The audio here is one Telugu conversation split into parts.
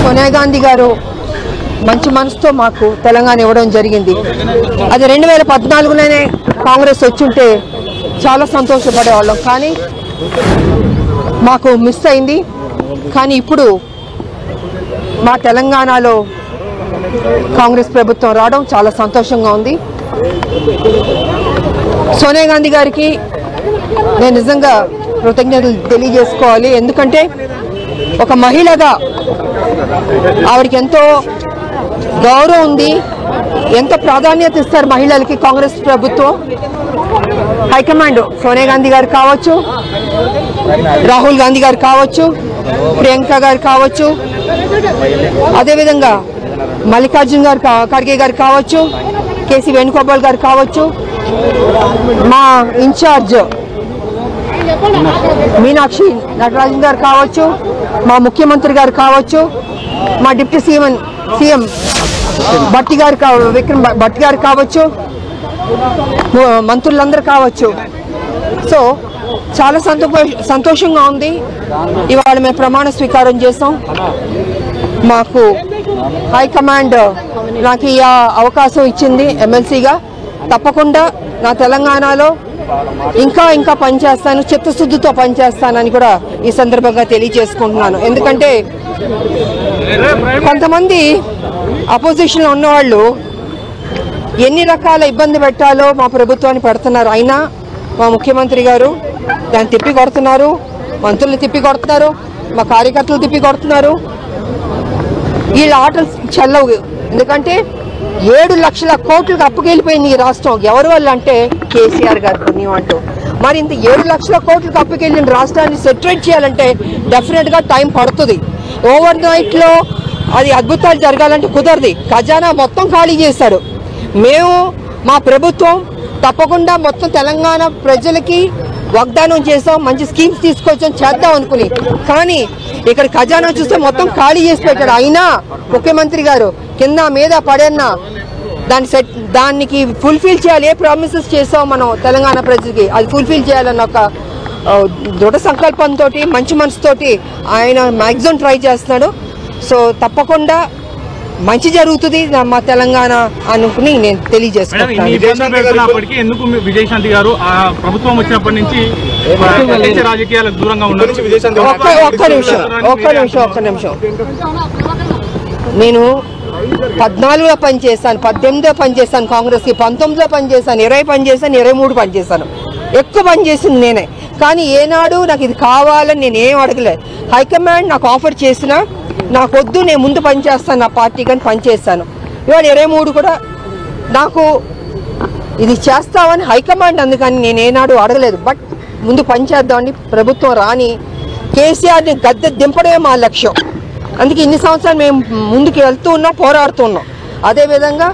సోనియా గాంధీ గారు మంచి మనసుతో మాకు తెలంగాణ ఇవ్వడం జరిగింది. అది 2014లోనే కాంగ్రెస్ వచ్చుంటే చాలా సంతోషపడేవాళ్ళం, కానీ మాకు మిస్ అయింది. కానీ ఇప్పుడు మా తెలంగాణలో కాంగ్రెస్ ప్రభుత్వం రావడం చాలా సంతోషంగా ఉంది. సోనియా గాంధీ గారికి నేను నిజంగా కృతజ్ఞతలు తెలియజేసుకోవాలి. ఎందుకంటే ఒక మహిళగా ఆవిడకి ఎంతో గౌరవం ఉంది, ఎంత ప్రాధాన్యత ఇస్తారు మహిళలకి కాంగ్రెస్ ప్రభుత్వం. హైకమాండ్ సోనియా గాంధీ గారు కావచ్చు, రాహుల్ గాంధీ గారు కావచ్చు, ప్రియాంక గారు కావచ్చు, అదేవిధంగా మల్లికార్జున్ గారు ఖర్గే గారు కావచ్చు, కేసీ వేణుగోపాల్ గారు కావచ్చు, మా ఇన్ఛార్జ్ మీనాక్షి నటరాజన్ గారు కావచ్చు, మా ముఖ్యమంత్రి గారు కావచ్చు, మా డిప్యూటీ సీఎం భట్టి గారు విక్రమ్ భట్టి గారు కావచ్చు, మంత్రులందరూ కావచ్చు. సో చాలా సంతోషంగా ఉంది. ఇవాళ మేము ప్రమాణ స్వీకారం చేసాం. మాకు హైకమాండ్ నాకు ఈ అవకాశం ఇచ్చింది ఎమ్మెల్సీగా. తప్పకుండా నా తెలంగాణలో ఇంకా పనిచేస్తాను, చిత్తశుద్ధితో పనిచేస్తానని కూడా ఈ సందర్భంగా తెలియజేసుకుంటున్నాను. ఎందుకంటే కొంతమంది అపోజిషన్లో ఉన్నవాళ్ళు ఎన్ని రకాల ఇబ్బంది పెట్టాలో మా ప్రభుత్వాన్ని పెడుతున్నారు. అయినా మా ముఖ్యమంత్రి గారు దాన్ని తిప్పి కొడుతున్నారు, మంత్రులు తిప్పి కొడుతున్నారు, మా కార్యకర్తలు తిప్పి కొడుతున్నారు. వీళ్ళ ఆటలు చెల్లవు. ఎందుకంటే 7 లక్షల కోట్లకు అప్పుకెళ్ళిపోయింది ఈ రాష్ట్రం. ఎవరి వల్ల అంటే కేసీఆర్ గారు పుణ్యం అంటూ. మరి ఇంత 7 లక్షల కోట్లకు అప్పుకెళ్ళిన రాష్ట్రాన్ని సెటరేట్ చేయాలంటే డెఫినెట్గా టైం పడుతుంది. ఓవర్ నైట్లో అది అద్భుతాలు జరగాలంటే కుదరదు. ఖజానా మొత్తం ఖాళీ చేశాడు. మేము మా ప్రభుత్వం తప్పకుండా మొత్తం తెలంగాణ ప్రజలకి వాగ్దానం చేసాం, మంచి స్కీమ్స్ తీసుకొచ్చాం, చేద్దాం అనుకుని. కానీ ఇక్కడ ఖజానా చూస్తే మొత్తం ఖాళీ చేసి పెట్టాడు. అయినా ముఖ్యమంత్రి గారు కింద మీద పడేనా దానికి ఫుల్ఫిల్ చేయాలి. ఏ ప్రామిసెస్ చేసాం మనం తెలంగాణ ప్రజలకి అది ఫుల్ఫిల్ చేయాలన్న ఒక దృఢ సంకల్పంతో, మంచి మనసుతోటి ఆయన మ్యాక్సిమం ట్రై చేస్తున్నాడు. సో తప్పకుండా మంచి జరుగుతుంది మా తెలంగాణ అనుకుని నేను తెలియజేసుకుంటున్నాను. ప్రభుత్వం వచ్చినప్పటి నుంచి రాజకీయాలకు దూరంగా ఉన్నారు. ఒక్క నిమిషం. నేను 14లో పనిచేశాను, 18లో పనిచేశాను, కాంగ్రెస్కి 19లో పనిచేశాను, 20 పనిచేశాను, 23 పనిచేశాను. ఎక్కువ పనిచేసింది నేనే. కానీ ఏనాడు నాకు ఇది కావాలని నేను ఏం అడగలేదు. హైకమాండ్ నాకు ఆఫర్ చేసినా నాకు వద్దు, నేను ముందు పనిచేస్తాను, నా పార్టీ కానీ పనిచేస్తాను. ఇవాళ 23 కూడా నాకు ఇది చేస్తామని హైకమాండ్ అందుకని నేను ఏనాడు అడగలేదు. బట్ ముందు పనిచేద్దామని ప్రభుత్వం రాని కేసీఆర్ని గద్దె దింపడమే మా లక్ష్యం. అందుకే ఇన్ని సంవత్సరాలు మేము ముందుకు వెళ్తూ ఉన్నాం, పోరాడుతూ ఉన్నాం. అదేవిధంగా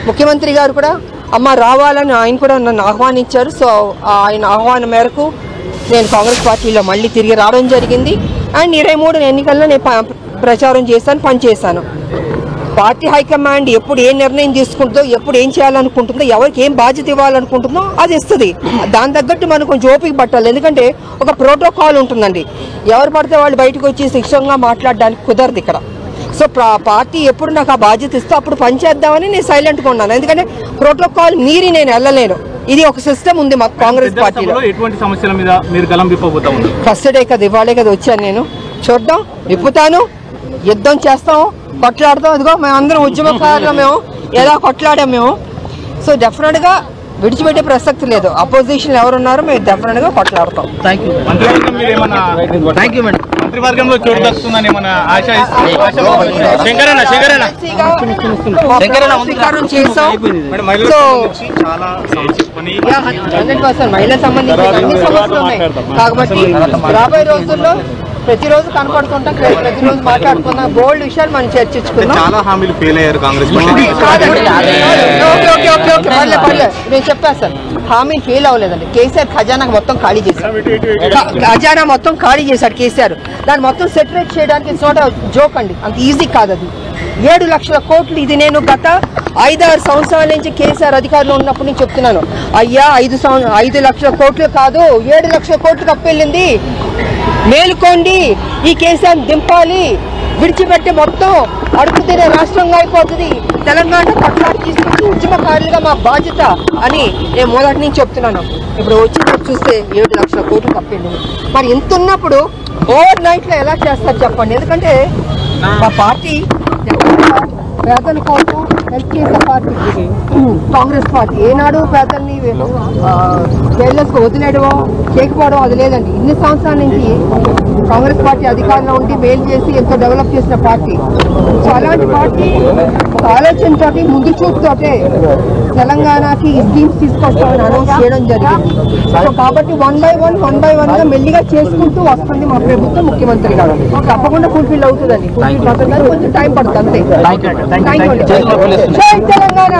ముఖ్యమంత్రి గారు కూడా అమ్మ రావాలని ఆయన కూడా నన్ను ఆహ్వానించారు. సో ఆయన ఆహ్వానం మేరకు నేను కాంగ్రెస్ పార్టీలో మళ్ళీ తిరిగి రావడం జరిగింది. అండ్ 23 ఎన్నికల్లో నేను ప్రచారం చేశాను, పనిచేశాను. పార్టీ హైకమాండ్ ఎప్పుడు ఏ నిర్ణయం తీసుకుంటుందో, ఎప్పుడు ఏం చేయాలనుకుంటుందో, ఎవరికి ఏం బాధ్యత ఇవ్వాలనుకుంటుందో అది ఇస్తుంది. దాని తగ్గట్టు మనం కొంచెం ఓపిక పట్టాలి. ఎందుకంటే ఒక ప్రోటోకాల్ ఉంటుందండి. ఎవరు పడితే వాళ్ళు బయటకు వచ్చి శిక్షంగా మాట్లాడడానికి కుదరదు ఇక్కడ. సో పార్టీ ఎప్పుడు నాకు ఆ బాధ్యత ఇస్తే అప్పుడు పనిచేద్దామని నేను సైలెంట్గా ఉన్నాను. ఎందుకంటే ప్రోటోకాల్ మీరి నేను వెళ్ళలేను. ఇది ఒక సిస్టమ్ ఉంది మాకు కాంగ్రెస్ పార్టీలో. ఎటువంటి సమస్యల మీద మీరు గలం విప్పబోతా ఉన్నారు? ఫస్ట్ డే కదా, ఇవాళే కదా వచ్చాను నేను. చూద్దాం, విప్పుతాను, యుద్ధం చేస్తాం, కొట్లాడతాం. ఇదిగో మేము అందరం ఉద్యమకారులు, మేము ఎలా కొట్లాడాం మేము. సో డెఫినెట్గా విడిచిపెట్టే ప్రసక్తి లేదు. అపోజిషన్ ఎవరున్నారో మేము డెఫినెట్గా కొట్లాడతాం. మంత్రివర్గంలో చోటు దక్కుతుందని ఏమన్నా ఆశ స్వీకారం చేస్తాం. సో 100% మహిళలకు సంబంధించి అన్ని సమస్యలు ఉన్నాయి. కాబట్టి రాబోయే రోజుల్లో ప్రతిరోజు కనపడుతుంటాం, ప్రతిరోజు మాట్లాడుకున్నాం, బోల్డ్ విషయాలు మనం చర్చించుకున్నాం. చాలా హామీలు ఫెయిల్ అయ్యారు కాంగ్రెస్. నేను చెప్పాను సార్, హామీ ఫెయిల్ అవ్వలేదండి. కేసీఆర్ ఖజానా మొత్తం ఖాళీ చేశాడు. ఖజానా మొత్తం ఖాళీ చేశాడు కేసీఆర్. దాన్ని మొత్తం సెటరేట్ చేయడానికి చోట జోక్ అండి, అంత ఈజీ కాదు అది. 7 లక్షల కోట్లు. ఇది నేను గత 5-6 సంవత్సరాల నుంచి కేసీఆర్ అధికారంలో ఉన్నప్పుడు నేను చెప్తున్నాను, అయ్యా 5 లక్షల కోట్లు కాదు 7 లక్షల కోట్లకు అప్పెళ్ళింది, మేలుకోండి, ఈ కేసీఆర్ దింపాలి, విడిచిపెట్టి మొత్తం అడుగు తినే రాష్ట్రంగా అయిపోతుంది. తెలంగాణ పట్లాటి తీసుకొచ్చి ఉద్యమకారులుగా మా బాధ్యత అని నేను మొదటి నుంచి చెప్తున్నాను. ఇప్పుడు వచ్చినప్పుడు చూస్తే 7 లక్షల కోట్లు తప్పింది. మరి ఇంత ఉన్నప్పుడు ఓవర్ నైట్లో ఎలా చేస్తారు చెప్పండి? ఎందుకంటే మా పార్టీ పేదల కోసం హెల్ప్ చేసే పార్టీ కాంగ్రెస్ పార్టీ. ఏనాడు పేదల్ని కేర్లెస్గా వదిలేయడమో చేయకపోవడం అది లేదండి. ఇన్ని సంవత్సరాల నుంచి కాంగ్రెస్ పార్టీ అధికారంలో ఉండి మేలు చేసి ఎంతో డెవలప్ చేసిన పార్టీ. సో అలాంటి పార్టీ ఒక ఆలోచనతోటి ముందు చూపుతోటే తెలంగాణకి ఈ స్కీమ్స్ తీసుకొస్తామని అనౌన్స్ చేయడం జరిగింది. సో కాబట్టి వన్ బై వన్ గా మెల్లిగా చేసుకుంటూ వస్తుంది మా ప్రభుత్వం, ముఖ్యమంత్రి గారు. తప్పకుండా ఫుల్ఫిల్ అవుతుందండి. ఫుల్ఫిల్ అవుతుంది కానీ కొంచెం టైం పడుతుంది అంతే. జై తెలంగాణ.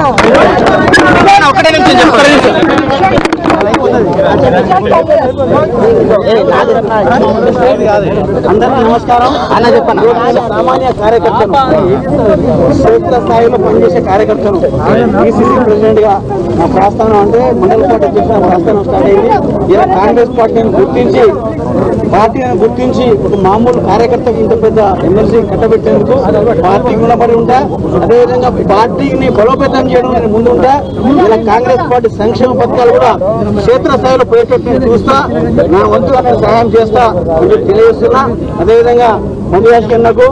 అందరికీ నమస్కారం. సామాన్య కార్యకర్తలు, క్షేత్ర స్థాయిలో పనిచేసే కార్యకర్తలు, పిసిసి ప్రెసిడెంట్ గా నా ప్రస్థానం అంటే మండల పార్టీ అధ్యక్షుడు ప్రస్థానం స్టార్ట్ అయింది. ఇలా కాంగ్రెస్ పార్టీని గుర్తించి ఒక మామూలు కార్యకర్తకు ఇంత పెద్ద ఎమ్మెల్సీ కట్టబెట్టేందుకు పార్టీ గుణపడి ఉంటా. అదేవిధంగా పార్టీని బలోపేతం చేయడం నేను ముందు ఉంటా. ఇలా కాంగ్రెస్ పార్టీ సంక్షేమ పథకాలు కూడా క్షేత్ర స్థాయిలో పోయేటట్టు చూస్తా, నా వంతుగా నేను సహాయం చేస్తా అని తెలియజేస్తున్నా. అదేవిధంగా మందిరాజ్ కన్నకు